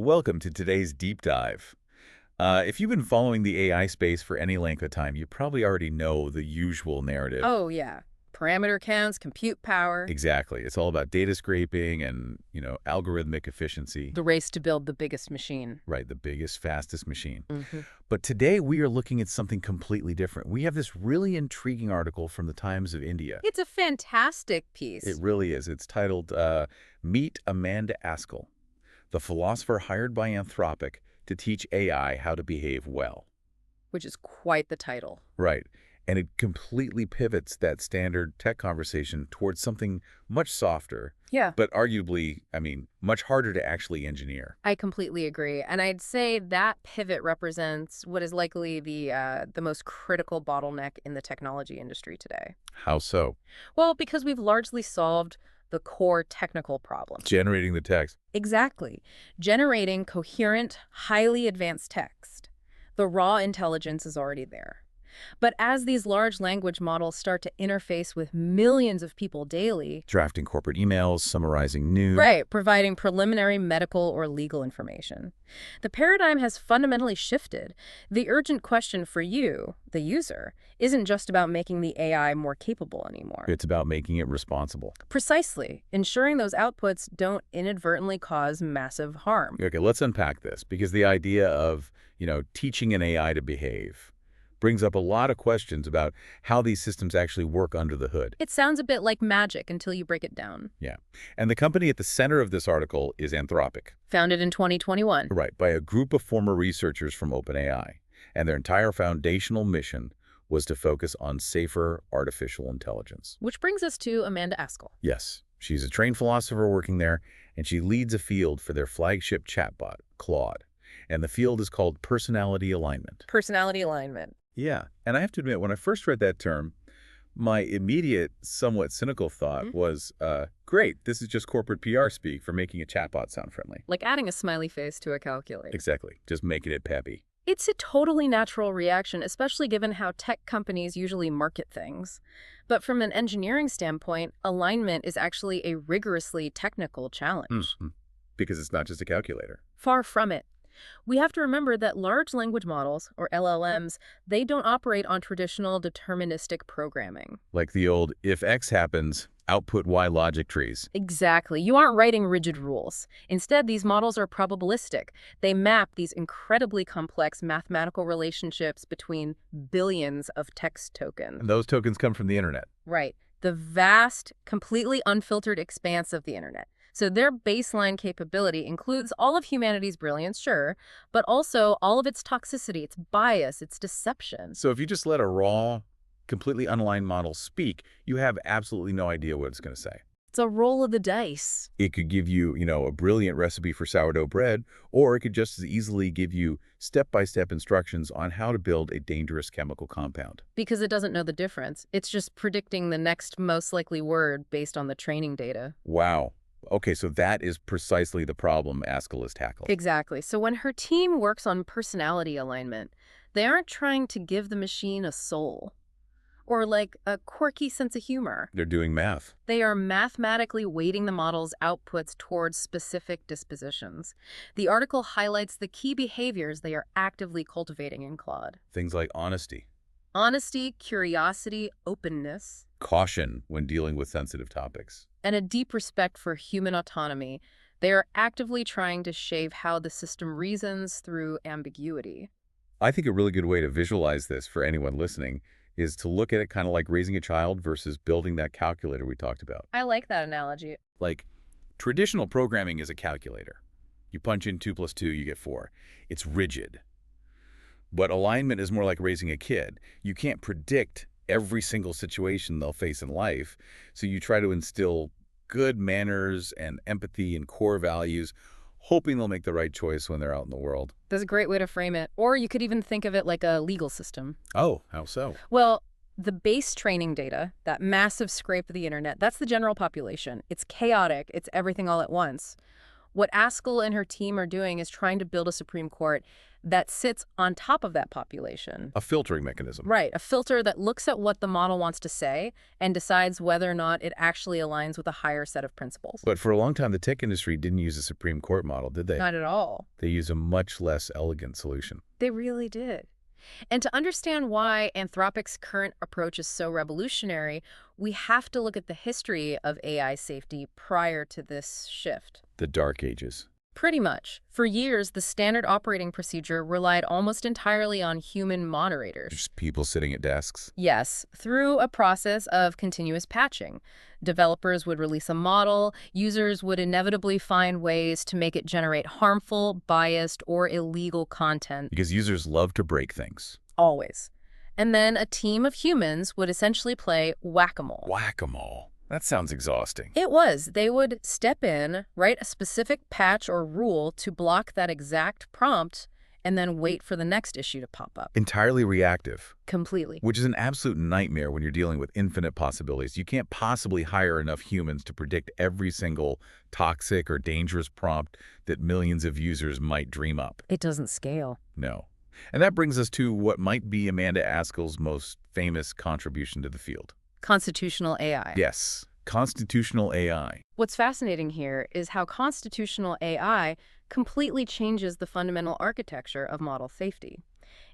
Welcome to today's deep dive. If you've been following the AI space for any length of time, you probably already know the usual narrative. Oh, yeah. Parameter counts, compute power, Exactly. It's all about data scraping and, algorithmic efficiency. the race to build the biggest machine. Right, the biggest, fastest machine. hmm But today we are looking at something completely different. We have this really intriguing article from the Times of India. It's a fantastic piece, It really is. It's titled, Meet Amanda Askell, the philosopher hired by Anthropic to teach AI how to behave well. which is quite the title. Right. And it completely pivots that standard tech conversation towards something much softer, Yeah. but arguably, much harder to actually engineer. I completely agree. And I'd say that pivot represents what is likely the most critical bottleneck in the technology industry today. How so? Well, because we've largely solved the core technical problem. Generating the text. Exactly. Generating coherent, highly advanced text. The raw intelligence is already there. But as these large language models start to interface with millions of people daily, Drafting corporate emails, summarizing news. right, providing preliminary medical or legal information, the paradigm has fundamentally shifted. The urgent question for you, the user, isn't just about making the AI more capable anymore. It's about making it responsible. Precisely, ensuring those outputs don't inadvertently cause massive harm. Okay, let's unpack this, because the idea of, teaching an AI to behave brings up a lot of questions about how these systems actually work under the hood. It sounds a bit like magic until you break it down. Yeah. And the company at the center of this article is Anthropic. Founded in 2021. Right, by a group of former researchers from OpenAI. And their entire foundational mission was to focus on safer artificial intelligence. Which brings us to Amanda Askell. Yes, she's a trained philosopher working there, and she leads a field for their flagship chatbot, Claude. And the field is called personality alignment. Personality alignment. Yeah, and I have to admit, when I first read that term, my immediate, somewhat cynical thought was, great, this is just corporate PR speak for making a chatbot sound friendly. Like adding a smiley face to a calculator. Exactly, just making it peppy. It's a totally natural reaction, especially given how tech companies usually market things. But from an engineering standpoint, alignment is actually a rigorously technical challenge. Because it's not just a calculator. Far from it. We have to remember that large language models, or LLMs, they don't operate on traditional deterministic programming. Like the old, if X happens, output Y logic trees. Exactly. You aren't writing rigid rules. Instead, these models are probabilistic. They map these incredibly complex mathematical relationships between billions of text tokens. And those tokens come from the internet. Right. The vast, completely unfiltered expanse of the internet. So their baseline capability includes all of humanity's brilliance, sure, but also all of its toxicity, its bias, its deception. So if you just let a raw, completely unaligned model speak, you have absolutely no idea what it's going to say. It's a roll of the dice. It could give you, a brilliant recipe for sourdough bread, or it could just as easily give you step-by-step instructions on how to build a dangerous chemical compound. Because it doesn't know the difference. It's just predicting the next most likely word based on the training data. Wow. Okay, so that is precisely the problem Askell has tackled. Exactly. So when her team works on personality alignment, they aren't trying to give the machine a soul or like a quirky sense of humor. They're doing math. They are mathematically weighting the model's outputs towards specific dispositions. The article highlights the key behaviors they are actively cultivating in Claude. Things like honesty. Honesty, curiosity, openness, Caution when dealing with sensitive topics. and a deep respect for human autonomy. They are actively trying to shape how the system reasons through ambiguity. I think a really good way to visualize this for anyone listening is to look at it kind of like raising a child versus building that calculator we talked about. I like that analogy. Like, traditional programming is a calculator. You punch in 2 + 2, you get 4. It's rigid. But alignment is more like raising a kid. You can't predict every single situation they'll face in life, so you try to instill good manners and empathy and core values, hoping they'll make the right choice when they're out in the world. That's a great way to frame it. Or you could even think of it like a legal system. Oh, how so? Well, the base training data, that massive scrape of the internet, that's the general population. It's chaotic. It's everything all at once. What Askell and her team are doing is trying to build a Supreme Court that sits on top of that population. A filtering mechanism. Right, a filter that looks at what the model wants to say and decides whether or not it actually aligns with a higher set of principles. But for a long time, the tech industry didn't use a Supreme Court model, did they? Not at all. They used a much less elegant solution. They really did. And to understand why Anthropic's current approach is so revolutionary, we have to look at the history of AI safety prior to this shift. The Dark Ages. Pretty much. For years, the standard operating procedure relied almost entirely on human moderators. Just people sitting at desks. Yes, through a process of continuous patching. Developers would release a model, users would inevitably find ways to make it generate harmful, biased, or illegal content. Because users love to break things. Always. And then a team of humans would essentially play whack-a-mole. Whack-a-mole. That sounds exhausting. It was. They would step in, write a specific patch or rule to block that exact prompt, and then wait for the next issue to pop up. Entirely reactive. Completely. Which is an absolute nightmare when you're dealing with infinite possibilities. You can't possibly hire enough humans to predict every single toxic or dangerous prompt that millions of users might dream up. It doesn't scale. No. And that brings us to what might be Amanda Askell's most famous contribution to the field. Constitutional AI. Yes, constitutional AI. What's fascinating here is how constitutional AI completely changes the fundamental architecture of model safety.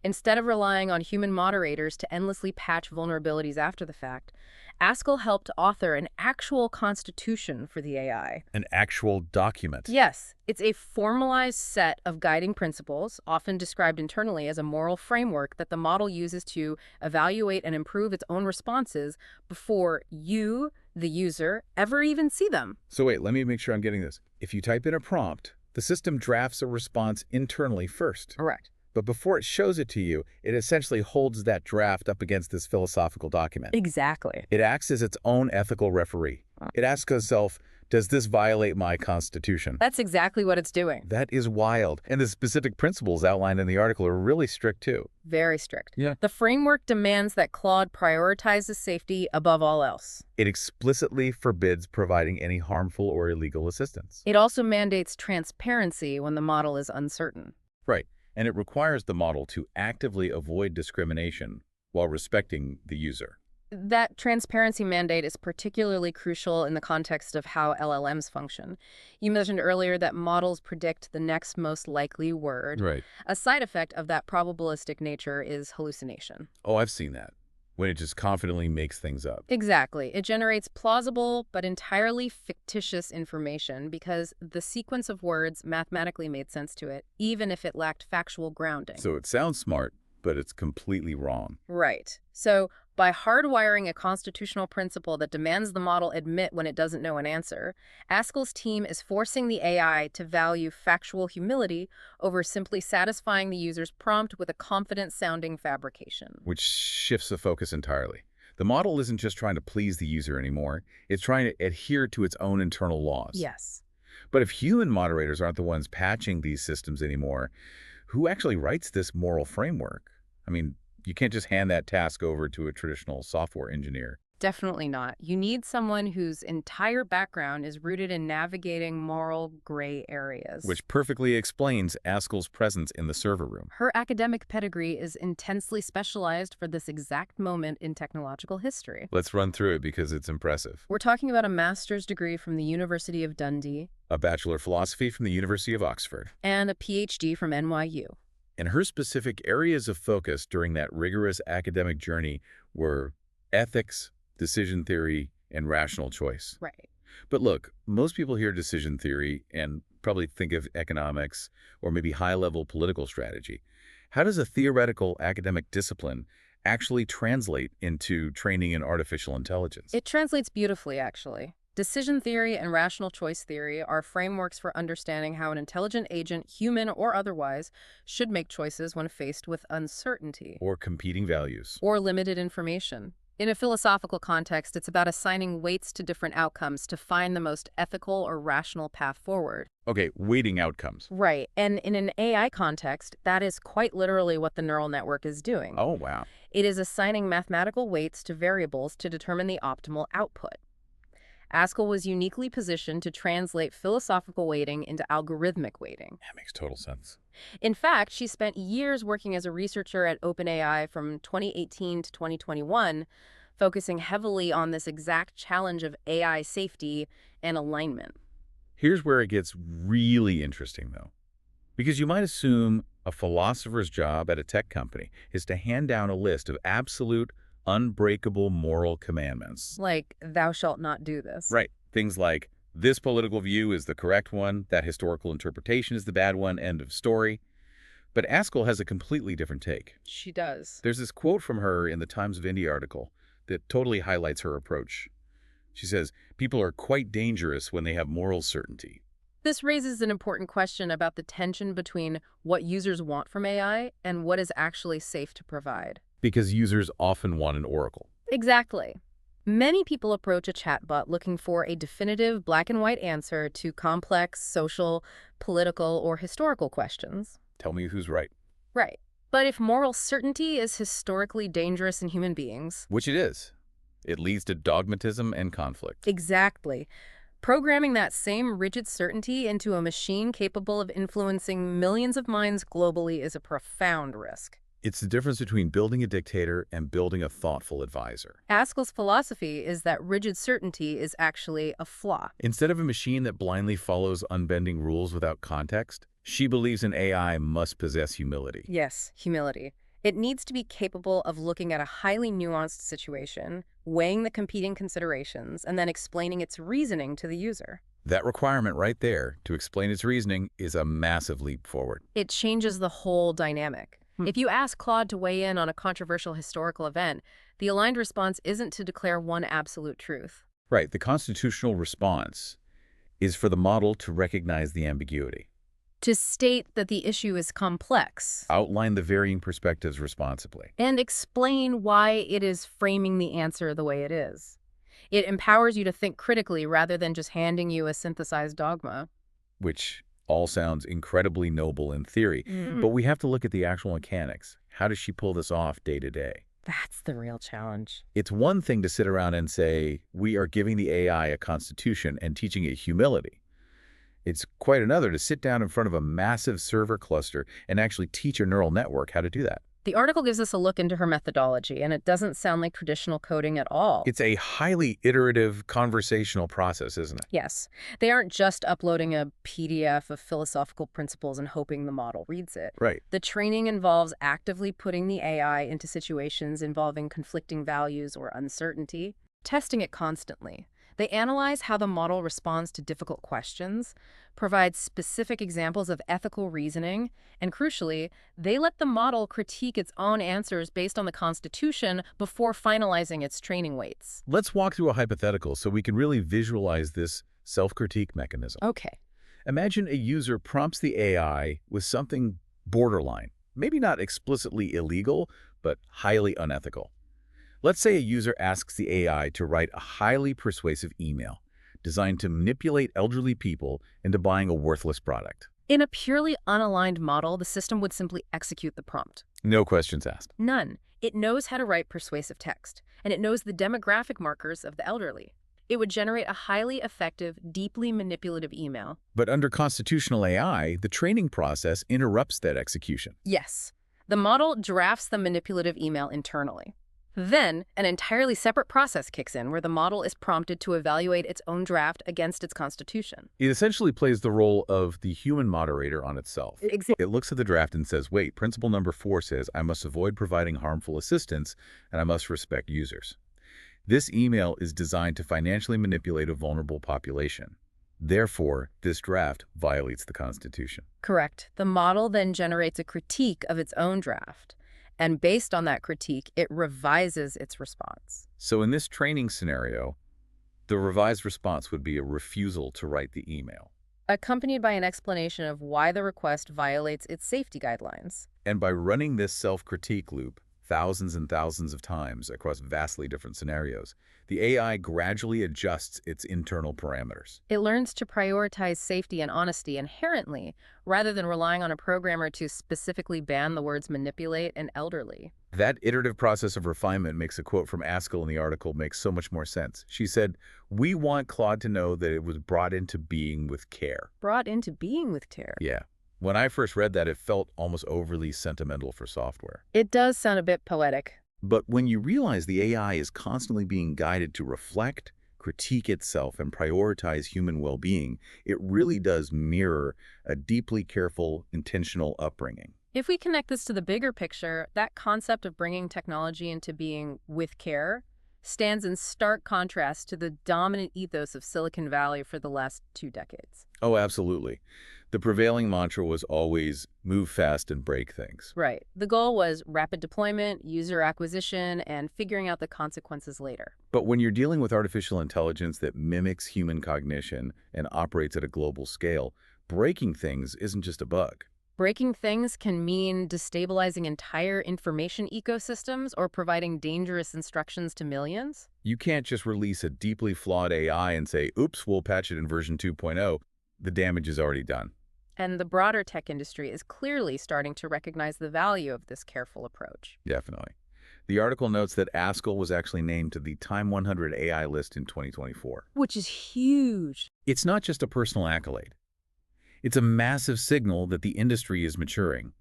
Instead of relying on human moderators to endlessly patch vulnerabilities after the fact, Askell helped author an actual constitution for the AI. An actual document. Yes, it's a formalized set of guiding principles, often described internally as a moral framework that the model uses to evaluate and improve its own responses before you, the user, ever even see them. So wait, let me make sure I'm getting this. If you type in a prompt, the system drafts a response internally first. Correct. But before it shows it to you, it essentially holds that draft up against this philosophical document. Exactly. It acts as its own ethical referee. It asks itself, does this violate my constitution? That's exactly what it's doing. That is wild. And the specific principles outlined in the article are really strict too. Very strict. Yeah. The framework demands that Claude prioritizes safety above all else. It explicitly forbids providing any harmful or illegal assistance. It also mandates transparency when the model is uncertain. Right. And it requires the model to actively avoid discrimination while respecting the user. That transparency mandate is particularly crucial in the context of how LLMs function. You mentioned earlier that models predict the next most likely word. Right. A side effect of that probabilistic nature is hallucination. Oh, I've seen that. When it just confidently makes things up. Exactly. It generates plausible but entirely fictitious information because the sequence of words mathematically made sense to it, even if it lacked factual grounding. So it sounds smart, but it's completely wrong. Right. So by hardwiring a constitutional principle that demands the model admit when it doesn't know an answer, Askell's team is forcing the AI to value factual humility over simply satisfying the user's prompt with a confident-sounding fabrication. Which shifts the focus entirely. The model isn't just trying to please the user anymore. It's trying to adhere to its own internal laws. Yes. But if human moderators aren't the ones patching these systems anymore, who actually writes this moral framework? I mean, you can't just hand that task over to a traditional software engineer. Definitely not. You need someone whose entire background is rooted in navigating moral gray areas. Which perfectly explains Askell's presence in the server room. Her academic pedigree is intensely specialized for this exact moment in technological history. Let's run through it because it's impressive. We're talking about a master's degree from the University of Dundee, A Bachelor of Philosophy from the University of Oxford. and a PhD from NYU. And her specific areas of focus during that rigorous academic journey were ethics, decision theory, and rational choice. Right. But look, most people hear decision theory and probably think of economics or maybe high-level political strategy. How does a theoretical academic discipline actually translate into training in artificial intelligence? It translates beautifully, actually. Decision theory and rational choice theory are frameworks for understanding how an intelligent agent, human or otherwise, should make choices when faced with uncertainty Or competing values. or limited information. In a philosophical context, it's about assigning weights to different outcomes to find the most ethical or rational path forward. Okay, weighting outcomes. Right. And in an AI context, that is quite literally what the neural network is doing. Oh, wow. It is assigning mathematical weights to variables to determine the optimal output. Askell was uniquely positioned to translate philosophical weighting into algorithmic weighting. That makes total sense. In fact, she spent years working as a researcher at OpenAI from 2018 to 2021, focusing heavily on this exact challenge of AI safety and alignment. Here's where it gets really interesting, though. Because you might assume a philosopher's job at a tech company is to hand down a list of absolute, unbreakable moral commandments. Like, thou shalt not do this. Right. Things like, this political view is the correct one, that historical interpretation is the bad one, end of story. But Askell has a completely different take. She does. There's this quote from her in the Times of India article that totally highlights her approach. She says, people are quite dangerous when they have moral certainty. This raises an important question about the tension between what users want from AI and what is actually safe to provide. Because users often want an oracle. Exactly. Many people approach a chatbot looking for a definitive black and white answer to complex social, political, or historical questions. Tell me who's right. Right. But if moral certainty is historically dangerous in human beings... Which it is. It leads to dogmatism and conflict. Exactly. Programming that same rigid certainty into a machine capable of influencing millions of minds globally is a profound risk. It's the difference between building a dictator and building a thoughtful advisor. Askell's philosophy is that rigid certainty is actually a flaw. Instead of a machine that blindly follows unbending rules without context, she believes an AI must possess humility. Yes, humility. It needs to be capable of looking at a highly nuanced situation, weighing the competing considerations, and then explaining its reasoning to the user. That requirement right there to explain its reasoning is a massive leap forward. It changes the whole dynamic. If you ask Claude to weigh in on a controversial historical event, the aligned response isn't to declare one absolute truth. Right, the constitutional response is for the model to recognize the ambiguity. To state that the issue is complex. Outline the varying perspectives responsibly. And explain why it is framing the answer the way it is. It empowers you to think critically rather than just handing you a synthesized dogma. Which all sounds incredibly noble in theory, but we have to look at the actual mechanics. How does she pull this off day to day? That's the real challenge. It's one thing to sit around and say, we are giving the AI a constitution and teaching it humility. It's quite another to sit down in front of a massive server cluster and actually teach a neural network how to do that. The article gives us a look into her methodology, and it doesn't sound like traditional coding at all. It's a highly iterative conversational process, isn't it? Yes. They aren't just uploading a PDF of philosophical principles and hoping the model reads it. Right. The training involves actively putting the AI into situations involving conflicting values or uncertainty, testing it constantly. They analyze how the model responds to difficult questions, provide specific examples of ethical reasoning, and crucially, they let the model critique its own answers based on the Constitution before finalizing its training weights. Let's walk through a hypothetical so we can really visualize this self-critique mechanism. Okay. Imagine a user prompts the AI with something borderline, maybe not explicitly illegal, but highly unethical. Let's say a user asks the AI to write a highly persuasive email designed to manipulate elderly people into buying a worthless product. In a purely unaligned model, the system would simply execute the prompt. No questions asked. None. It knows how to write persuasive text, and it knows the demographic markers of the elderly. It would generate a highly effective, deeply manipulative email. But under constitutional AI, the training process interrupts that execution. Yes. The model drafts the manipulative email internally. Then, an entirely separate process kicks in where the model is prompted to evaluate its own draft against its constitution. It essentially plays the role of the human moderator on itself. It looks at the draft and says, wait, principle number 4 says I must avoid providing harmful assistance and I must respect users. This email is designed to financially manipulate a vulnerable population. Therefore, this draft violates the Constitution. Correct. The model then generates a critique of its own draft. And based on that critique, it revises its response. So in this training scenario, the revised response would be a refusal to write the email, accompanied by an explanation of why the request violates its safety guidelines. And by running this self-critique loop thousands and thousands of times across vastly different scenarios, the AI gradually adjusts its internal parameters. It learns to prioritize safety and honesty inherently, rather than relying on a programmer to specifically ban the words manipulate and elderly. That iterative process of refinement makes a quote from Askell in the article make so much more sense. She said, "We want Claude to know that it was brought into being with care." Brought into being with care. Yeah. When I first read that, it felt almost overly sentimental for software. It does sound a bit poetic. But when you realize the AI is constantly being guided to reflect, critique itself, and prioritize human well-being, it really does mirror a deeply careful, intentional upbringing. If we connect this to the bigger picture, that concept of bringing technology into being with care stands in stark contrast to the dominant ethos of Silicon Valley for the last 2 decades. Oh, absolutely. The prevailing mantra was always move fast and break things. Right. The goal was rapid deployment, user acquisition, and figuring out the consequences later. But when you're dealing with artificial intelligence that mimics human cognition and operates at a global scale, breaking things isn't just a bug. Breaking things can mean destabilizing entire information ecosystems or providing dangerous instructions to millions. You can't just release a deeply flawed AI and say, oops, we'll patch it in version 2.0. The damage is already done. And the broader tech industry is clearly starting to recognize the value of this careful approach. Definitely. The article notes that Askell was actually named to the TIME100 AI list in 2024. Which is huge. It's not just a personal accolade. It's a massive signal that the industry is maturing.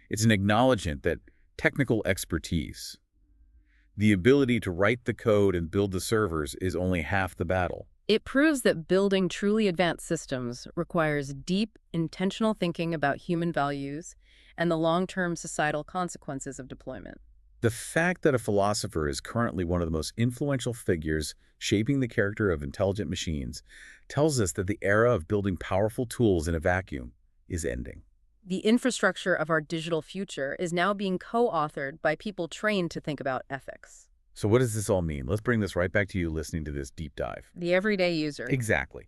It's an acknowledgement that technical expertise, the ability to write the code and build the servers, is only half the battle. It proves that building truly advanced systems requires deep, intentional thinking about human values and the long-term societal consequences of deployment. The fact that a philosopher is currently one of the most influential figures shaping the character of intelligent machines tells us that the era of building powerful tools in a vacuum is ending. The infrastructure of our digital future is now being co-authored by people trained to think about ethics. So what does this all mean? Let's bring this right back to you listening to this deep dive. The everyday user. Exactly.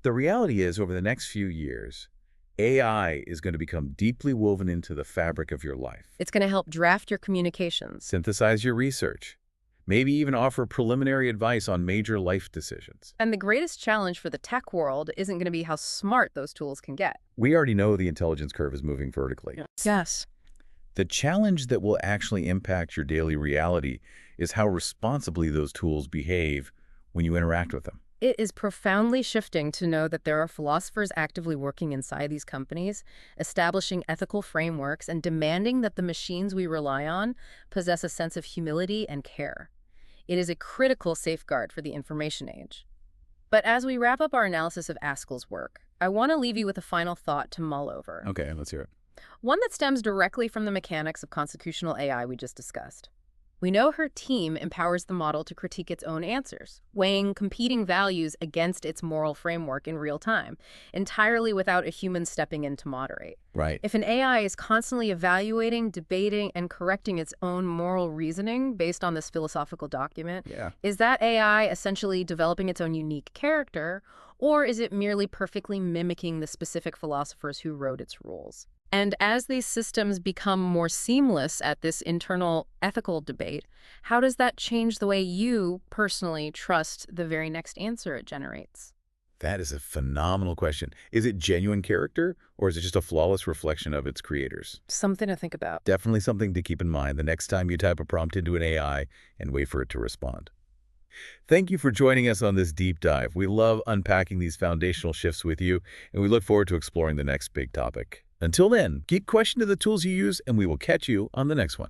The reality is, over the next few years, AI is going to become deeply woven into the fabric of your life. It's going to help draft your communications. Synthesize your research. Maybe even offer preliminary advice on major life decisions. And the greatest challenge for the tech world isn't going to be how smart those tools can get. We already know the intelligence curve is moving vertically. Yes. The challenge that will actually impact your daily reality is how responsibly those tools behave when you interact with them. It is profoundly shifting to know that there are philosophers actively working inside these companies, establishing ethical frameworks and demanding that the machines we rely on possess a sense of humility and care. It is a critical safeguard for the information age. But as we wrap up our analysis of Askell's work, I want to leave you with a final thought to mull over. Okay, let's hear it. One that stems directly from the mechanics of constitutional AI we just discussed. We know her team empowers the model to critique its own answers, weighing competing values against its moral framework in real time, entirely without a human stepping in to moderate. Right. If an AI is constantly evaluating, debating, and correcting its own moral reasoning based on this philosophical document, is that AI essentially developing its own unique character, or is it merely perfectly mimicking the specific philosophers who wrote its rules? And as these systems become more seamless at this internal ethical debate, how does that change the way you personally trust the very next answer it generates? That is a phenomenal question. Is it genuine character, or is it just a flawless reflection of its creators? Something to think about. Definitely something to keep in mind the next time you type a prompt into an AI and wait for it to respond. Thank you for joining us on this deep dive. We love unpacking these foundational shifts with you, and we look forward to exploring the next big topic. Until then, keep questioning the tools you use, and we will catch you on the next one.